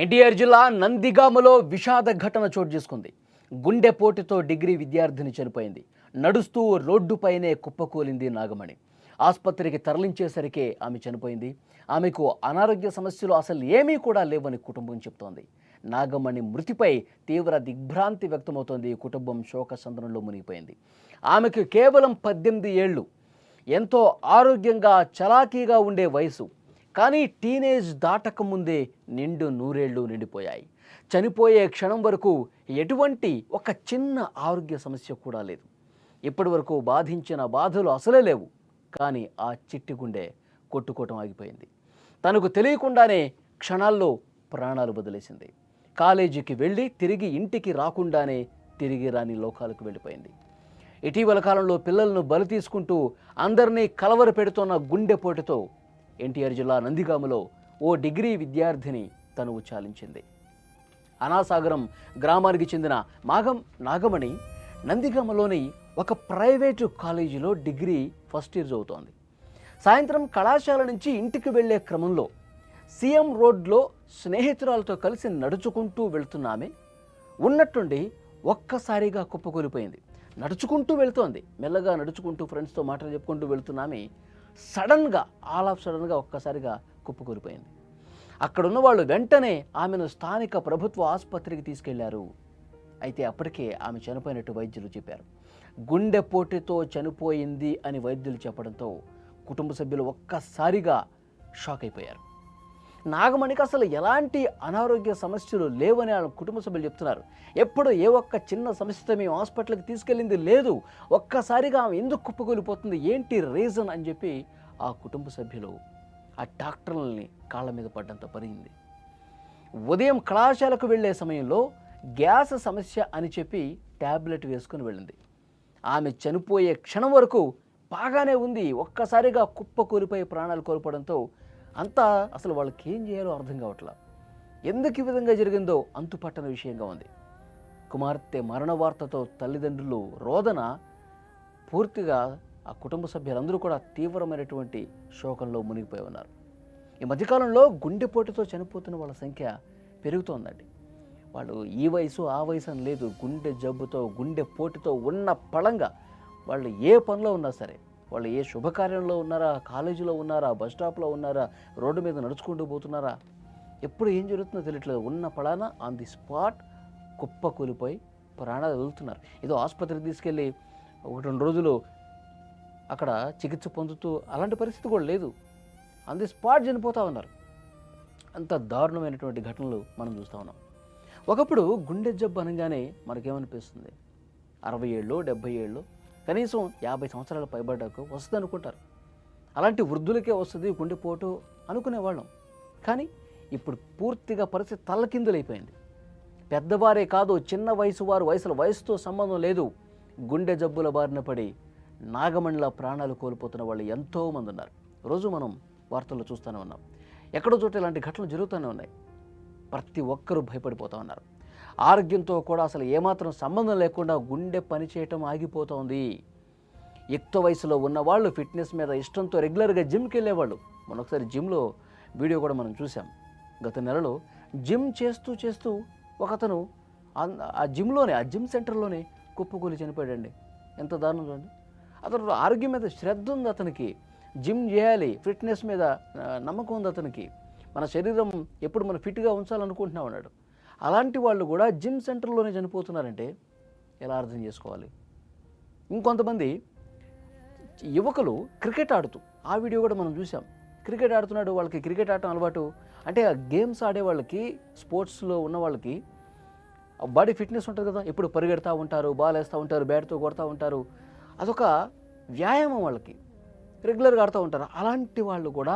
ఎన్టీఆర్ జిల్లా నందిగామలో విషాద ఘటన చోటు చేసుకుంది. గుండెపోటుతో డిగ్రీ విద్యార్థిని చనిపోయింది. నడుస్తూ రోడ్డుపైనే కుప్పకూలింది నాగమణి. ఆసుపత్రికి తరలించేసరికి ఆమె చనిపోయింది. ఆమెకు అనారోగ్య సమస్యలు అసలు ఏమీ కూడా లేవని కుటుంబం చెబుతోంది. నాగమణి మృతిపై తీవ్ర దిగ్భ్రాంతి వ్యక్తమవుతోంది. కుటుంబం శోకసంద్రంలో మునిగిపోయింది. ఆమెకు కేవలం 18 ఏళ్ళు. ఎంతో ఆరోగ్యంగా చలాకీగా ఉండే వయసు. కానీ టీనేజ్ దాటకముందే నిండు నూరేళ్లు నిండిపోయాయి. చనిపోయే క్షణం వరకు ఎటువంటి ఒక చిన్న ఆరోగ్య సమస్య కూడా లేదు. ఇప్పటి వరకు బాధించిన బాధలు అసలే లేవు. కానీ ఆ చిట్టి గుండె కొట్టుకోవటం ఆగిపోయింది. తనకు తెలియకుండానే క్షణాల్లో ప్రాణాలు వదిలేసింది. కాలేజీకి వెళ్ళి తిరిగి ఇంటికి రాకుండానే తిరిగి రాని లోకాలకు వెళ్ళిపోయింది. ఇటీవల కాలంలో పిల్లలను బలి తీసుకుంటూ అందరినీ కలవర పెడుతున్న గుండెపోటుతో ఎన్టీఆర్ జిల్లా నందిగామలో ఓ డిగ్రీ విద్యార్థిని తనువు చాలించింది. అనాసాగరం గ్రామానికి చెందిన నాగమణి నందిగామలోని ఒక ప్రైవేటు కాలేజీలో డిగ్రీ ఫస్ట్ ఇయర్ చదువుతోంది. సాయంత్రం కళాశాల నుంచి ఇంటికి వెళ్లే క్రమంలో సీఎం రోడ్లో స్నేహితురాలతో కలిసి నడుచుకుంటూ వెళ్తున్న ఆమె ఉన్నట్టుండి ఒక్కసారిగా కుప్పకూలిపోయింది. నడుచుకుంటూ వెళ్తోంది. మెల్లగా నడుచుకుంటూ ఫ్రెండ్స్తో మాటలు చెప్పుకుంటూ వెళ్తున్న ఆమె ఆల్ ఆఫ్ సడన్గా ఒక్కసారిగా కుప్పకూలిపోయింది. అక్కడున్న వాళ్ళు వెంటనే ఆమెను స్థానిక ప్రభుత్వ ఆసుపత్రికి తీసుకెళ్లారు. అయితే అప్పటికే ఆమె చనిపోయినట్టు వైద్యులు చెప్పారు. గుండెపోటుతో చనిపోయింది అని వైద్యులు చెప్పడంతో కుటుంబ సభ్యులు ఒక్కసారిగా షాక్ అయిపోయారు. నాగమణికి అసలు ఎలాంటి అనారోగ్య సమస్యలు లేవని ఆ కుటుంబ సభ్యులు చెప్తున్నారు. ఎప్పుడు ఏ ఒక్క చిన్న సమస్యతో మేము హాస్పిటల్కి తీసుకెళ్ళింది లేదు. ఒక్కసారిగా ఆమె ఎందుకు కుప్పకూలిపోతుంది, ఏంటి రీజన్ అని చెప్పి ఆ కుటుంబ సభ్యులు ఆ డాక్టర్లని కాళ్ళ మీద పడ్డంత పరిగింది. ఉదయం కళాశాలకు వెళ్లే సమయంలో గ్యాస్ సమస్య అని చెప్పి ట్యాబ్లెట్ వేసుకుని వెళ్ళింది. ఆమె చనిపోయే క్షణం వరకు బాగానే ఉంది. ఒక్కసారిగా కుప్పకూలిపోయి ప్రాణాలు కోల్పోవడంతో అంతా అసలు వాళ్ళకి ఏం చేయాలో అర్థం కావట్లా. ఎందుకు ఈ విధంగా జరిగిందో అంతుపట్టని విషయంగా ఉంది. కుమార్తె మరణ వార్తతో తల్లిదండ్రులు రోదన పూర్తిగా ఆ కుటుంబ సభ్యులందరూ కూడా తీవ్రమైనటువంటి శోకంలో మునిగిపోయి ఉన్నారు. ఈ మధ్యకాలంలో గుండెపోటుతో చనిపోతున్న వాళ్ళ సంఖ్య పెరుగుతోందండి. వాళ్ళు ఈ వయసు ఆ వయసు అని లేదు. గుండె జబ్బుతో గుండెపోటుతో ఉన్న పళంగా వాళ్ళు ఏ పనిలో ఉన్నా సరే, వాళ్ళు ఏ శుభకార్యంలో ఉన్నారా, కాలేజీలో ఉన్నారా, బస్ స్టాప్లో ఉన్నారా, రోడ్డు మీద నడుచుకుంటూ పోతున్నారా, ఎప్పుడు ఏం జరుగుతుందో తెలియట్లేదు. ఉన్న పళాన ఆన్ ది స్పాట్ కుప్పకూలిపోయి ప్రాణాలు వదులుతున్నారు. ఏదో ఆసుపత్రికి తీసుకెళ్ళి 1-2 రోజులు అక్కడ చికిత్స పొందుతూ అలాంటి పరిస్థితి కూడా లేదు. ఆన్ ది స్పాట్ చనిపోతూ ఉన్నారు. అంత దారుణమైనటువంటి ఘటనలు మనం చూస్తూ ఉన్నాం. ఒకప్పుడు గుండె జబ్బు అనగానే మనకేమనిపిస్తుంది, 60 ఏళ్ళు 70 ఏళ్ళు కనీసం 50 సంవత్సరాలు పైబడ్డాకు వస్తుంది అనుకుంటారు. అలాంటి వృద్ధులకే వస్తుంది గుండెపోటు అనుకునేవాళ్ళం. కానీ ఇప్పుడు పూర్తిగా పరిస్థితి తల్లకిందులైపోయింది. పెద్దవారే కాదు, చిన్న వయసు వారు, వయసుతో సంబంధం లేదు, గుండె జబ్బుల బారిన పడి నాగమణిలా ప్రాణాలు కోల్పోతున్న వాళ్ళు ఎంతోమంది ఉన్నారు. రోజు మనం వార్తల్లో చూస్తూనే ఉన్నాం. ఎక్కడో చోట ఇలాంటి ఘటనలు జరుగుతూనే ఉన్నాయి. ప్రతి ఒక్కరూ భయపడిపోతూ ఉన్నారు. ఆరోగ్యంతో కూడా అసలు ఏమాత్రం సంబంధం లేకుండా గుండె పనిచేయటం ఆగిపోతోంది. యుక్త వయసులో ఉన్నవాళ్ళు ఫిట్నెస్ మీద ఇష్టంతో రెగ్యులర్గా జిమ్కి వెళ్ళేవాళ్ళు. ఒకసారి జిమ్లో వీడియో కూడా మనం చూసాం. గత నెలలో జిమ్ చేస్తూ ఒకతను ఆ జిమ్ సెంటర్లోనే కుప్పకూలి చనిపోయాడండి. ఎంత దారుణం చూడండి. అతను ఆరోగ్యం మీద శ్రద్ధ ఉంది, అతనికి జిమ్ చేయాలి, ఫిట్నెస్ మీద నమ్మకం ఉంది అతనికి. మన శరీరం ఎప్పుడు మనం ఫిట్గా ఉంచాలనుకుంటున్నాం అన్నాడు. అలాంటి వాళ్ళు కూడా జిమ్ సెంటర్లోనే చనిపోతున్నారంటే ఎలా అర్థం చేసుకోవాలి? ఇంకొంతమంది యువకులు క్రికెట్ ఆడుతూ, ఆ వీడియో కూడా మనం చూసాం. క్రికెట్ ఆడుతున్నాడు, వాళ్ళకి క్రికెట్ ఆడటం అలవాటు. అంటే ఆ గేమ్స్ ఆడే వాళ్ళకి, స్పోర్ట్స్లో ఉన్న వాళ్ళకి బాడీ ఫిట్నెస్ ఉంటుంది కదా, ఎప్పుడు పరిగెడతా ఉంటారు, బాల్ వేస్తూ ఉంటారు, బ్యాట్తో కొడతా ఉంటారు. అదొక వ్యాయామం వాళ్ళకి, రెగ్యులర్గా ఆడుతూ ఉంటారు. అలాంటి వాళ్ళు కూడా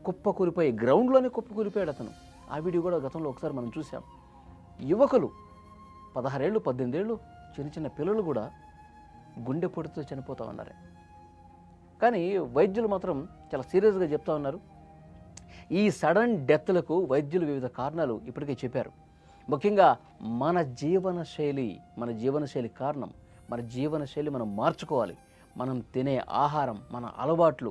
కుప్పకూలిపోయి గ్రౌండ్లోనే కుప్పకూలిపోయాడు అతను. ఆ వీడియో కూడా గతంలో ఒకసారి మనం చూసాం. యువకులు 16 ఏళ్ళు 18 ఏళ్ళు చిన్న పిల్లలు కూడా గుండెపోటుతో చనిపోతూ ఉన్నారు. కానీ వైద్యులు మాత్రం చాలా సీరియస్గా చెప్తా ఉన్నారు. ఈ సడన్ డెత్లకు వైద్యులు వివిధ కారణాలు ఇప్పటికే చెప్పారు. ముఖ్యంగా మన జీవనశైలి కారణం. మన జీవనశైలి మనం మార్చుకోవాలి. మనం తినే ఆహారం, మన అలవాట్లు,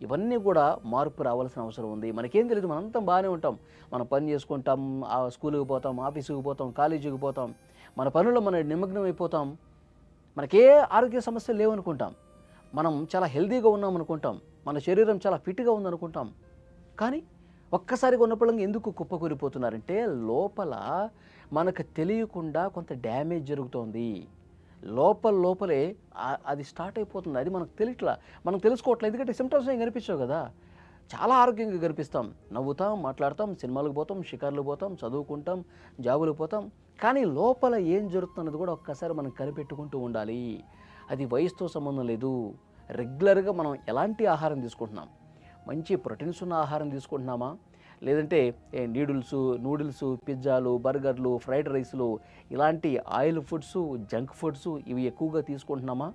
ఇవన్నీ కూడా మార్పు రావాల్సిన అవసరం ఉంది. మనకేం తెలియదు, మనంతా బాగానే ఉంటాం. మనం పని చేసుకుంటాం, స్కూల్కి పోతాం, ఆఫీసుకి పోతాం, కాలేజీకి పోతాం, మన పనుల్లో మనం నిమగ్నం అయిపోతాం. మనకే ఆరోగ్య సమస్యలు లేవనుకుంటాం, మనం చాలా హెల్తీగా ఉన్నాం అనుకుంటాం, మన శరీరం చాలా ఫిట్గా ఉందనుకుంటాం. కానీ ఒక్కసారిగా ఉన్నప్పుడు ఎందుకు కుప్పకూలిపోతున్నారంటే లోపల మనకు తెలియకుండా కొంత డ్యామేజ్ జరుగుతోంది. లోపలే అది స్టార్ట్ అయిపోతుంది. అది మనకు తెలియట్లా, మనం తెలుసుకోవట్లేదు. ఎందుకంటే సిమ్టమ్స్ ఏం కనిపించవు కదా. చాలా ఆరోగ్యంగా కనిపిస్తాం, నవ్వుతాం, మాట్లాడతాం, సినిమాలకు పోతాం, షికార్లకు పోతాం, చదువుకుంటాం, జాబులకు పోతాం. కానీ లోపల ఏం జరుగుతున్నది కూడా ఒక్కసారి మనం కనిపెట్టుకుంటూ ఉండాలి. అది వయసుతో సంబంధం లేదు. రెగ్యులర్గా మనం ఎలాంటి ఆహారం తీసుకుంటున్నాం, మంచి ప్రోటీన్స్ ఉన్న ఆహారం తీసుకుంటున్నామా, లేదంటే నూడిల్స్, పిజ్జాలు, బర్గర్లు, ఫ్రైడ్ రైస్లు, ఇలాంటి ఆయిల్ ఫుడ్స్, జంక్ ఫుడ్స్ ఇవి ఎక్కువగా తీసుకుంటున్నామా?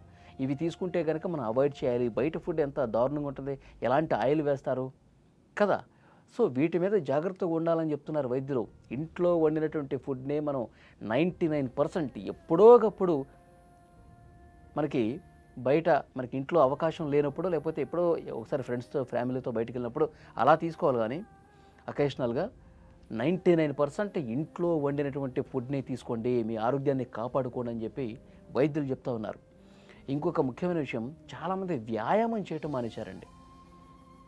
ఇవి తీసుకుంటే కనుక మనం అవాయిడ్ చేయాలి. బయట ఫుడ్ ఎంత దారుణంగా ఉంటుంది, ఎలాంటి ఆయిల్ వేస్తారు కదా. సో వీటి మీద జాగ్రత్తగా ఉండాలని చెప్తున్నారు వైద్యులు. ఇంట్లో వండినటువంటి ఫుడ్నే మనం 99% ఎప్పుడో ఒకప్పుడు మనకి ఇంట్లో అవకాశం లేనప్పుడు, లేకపోతే ఎప్పుడో ఒకసారి ఫ్రెండ్స్తో ఫ్యామిలీతో బయటికి వెళ్ళినప్పుడు అలా తీసుకోవాలి. కానీ అకేషనల్గా 99% ఇంట్లో వండినటువంటి ఫుడ్ని తీసుకోండి, మీ ఆరోగ్యాన్ని కాపాడుకోండి అని చెప్పి వైద్యులు చెప్తా ఉన్నారు. ఇంకొక ముఖ్యమైన విషయం, చాలామంది వ్యాయామం చేయటం మానేశారండి.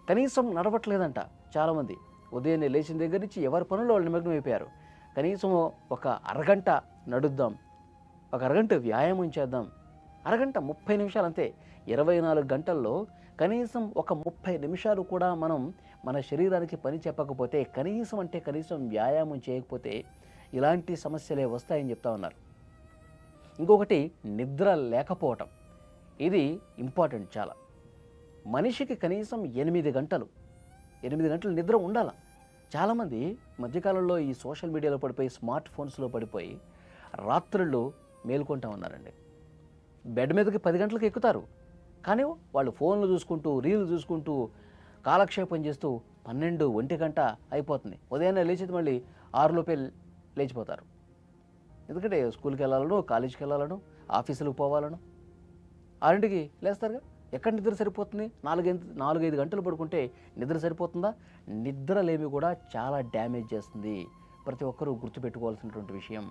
కనీసం నడవట్లేదంట చాలామంది. ఉదయాన్నే లేచిన దగ్గర నుంచి ఎవరి పనుల్లో వాళ్ళు నిమగ్నం అయిపోయారు. కనీసం ఒక అరగంట నడుద్దాం, ఒక అరగంట వ్యాయామం చేద్దాం, అరగంట 30 నిమిషాలు అంతే. 24 గంటల్లో కనీసం ఒక 30 నిమిషాలు కూడా మనం మన శరీరానికి పని చెప్పకపోతే, కనీసం వ్యాయామం చేయకపోతే ఇలాంటి సమస్యలే వస్తాయని చెప్తా ఉన్నారు. ఇంకొకటి, నిద్ర లేకపోవటం. ఇది ఇంపార్టెంట్ చాలా. మనిషికి కనీసం 8 గంటలు నిద్ర ఉండాలి. చాలామంది మధ్యకాలంలో ఈ సోషల్ మీడియాలో పడిపోయి, స్మార్ట్ ఫోన్స్లో పడిపోయి రాత్రుళ్ళు మేల్కొంటా ఉన్నారండి. బెడ్ మీదకి 10 గంటలకు ఎక్కుతారు, కానీ వాళ్ళు ఫోన్లు చూసుకుంటూ, రీల్లు చూసుకుంటూ, కాలక్షేపం చేస్తూ 12, 1 గంట అయిపోతుంది. ఉదయాన్నే లేచేది మళ్ళీ 6 లోపే లేచిపోతారు. ఎందుకంటే స్కూల్కి వెళ్ళాలను, కాలేజీకి వెళ్ళాలను, ఆఫీసులకు పోవాలను. 6ంటికి లేస్తారుగా. ఎక్కడ నిద్ర సరిపోతుంది? 4-5 గంటలు పడుకుంటే నిద్ర సరిపోతుందా? నిద్రలేమి కూడా చాలా డ్యామేజ్ చేస్తుంది. ప్రతి ఒక్కరూ గుర్తుపెట్టుకోవాల్సినటువంటి విషయం.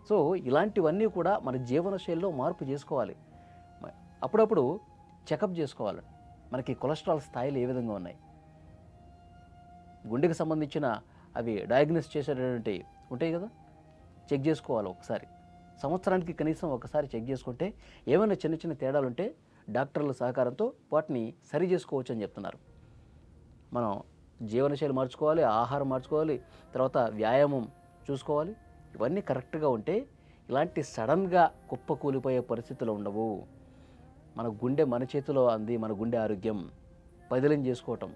సో ఇలాంటివన్నీ కూడా మన జీవనశైలిలో మార్పు చేసుకోవాలి. అప్పుడప్పుడు చెకప్ చేసుకోవాలి. మనకి కొలెస్ట్రాల్ స్థాయిలు ఏ విధంగా ఉన్నాయి, గుండెకి సంబంధించిన అవి డయాగ్నోస్ చేసేటటువంటి ఉంటాయి కదా, చెక్ చేసుకోవాలి ఒకసారి. సంవత్సరానికి కనీసం ఒకసారి చెక్ చేసుకుంటే ఏమైనా చిన్న చిన్న తేడాలు ఉంటే డాక్టర్ల సహకారంతో వాటిని సరి చేసుకోవచ్చు అని చెప్తున్నారు. మనం జీవనశైలి మార్చుకోవాలి, ఆహారం మార్చుకోవాలి, తర్వాత వ్యాయామం చూసుకోవాలి. ఇవన్నీ కరెక్ట్గా ఉంటే ఇలాంటి సడన్గా కుప్పకూలిపోయే పరిస్థితులు ఉండవు. మన గుండె మన చేతిలో ఉంది. మన గుండె ఆరోగ్యం పదిలం చేసుకోవటం,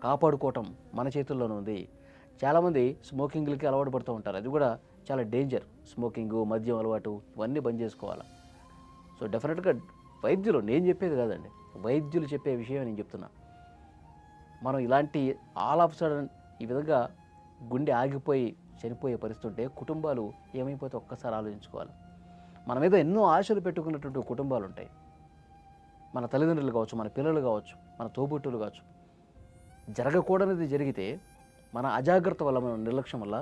కాపాడుకోవటం మన చేతుల్లోనే ఉంది. చాలామంది స్మోకింగ్లకి అలవాటు పడుతూ ఉంటారు. అది కూడా చాలా డేంజర్. స్మోకింగు, మద్యం అలవాటు ఇవన్నీ బంద్ చేసుకోవాలి. సో డెఫినెట్గా వైద్యులు, నేను చెప్పేది కాదండి, వైద్యులు చెప్పే విషయం నేను చెప్తున్నా. మనం ఇలాంటి ఆల్ ఆఫ్ సడన్ ఈ విధంగా గుండె ఆగిపోయి చనిపోయే పరిస్థితి ఉంటే కుటుంబాలు ఏమైపోతే ఒక్కసారి ఆలోచించుకోవాలి. మన మీద ఎన్నో ఆశలు పెట్టుకున్నటువంటి కుటుంబాలు ఉంటాయి. మన తల్లిదండ్రులు కావచ్చు, మన పిల్లలు కావచ్చు, మన తోబుట్టులు కావచ్చు. జరగకూడనిది జరిగితే మన అజాగ్రత్త వల్ల, మన నిర్లక్ష్యం వల్ల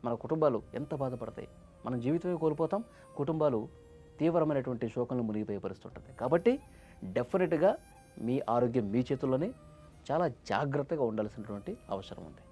మన కుటుంబాలు ఎంత బాధపడతాయి. మన జీవితమే కోల్పోతాం, కుటుంబాలు తీవ్రమైనటువంటి శోకంలో మునిగిపోయే పరిస్థితి ఉంటుంది. కాబట్టి డెఫినెట్గా మీ ఆరోగ్యం మీ చేతుల్లోనే, చాలా జాగ్రత్తగా ఉండాల్సినటువంటి అవసరం ఉంది.